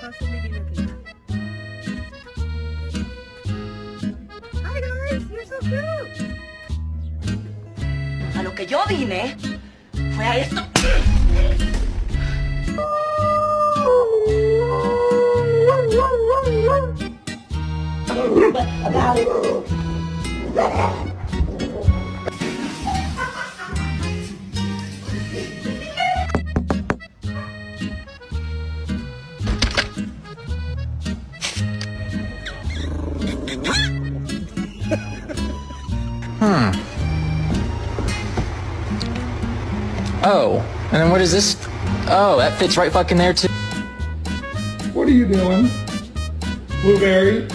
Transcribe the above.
possibly be looking at? Hi guys, you're so cute. A lo que yo vine fue a esto. Oh, and then what is this? Oh, that fits right fucking there too. What are you doing? Blueberry?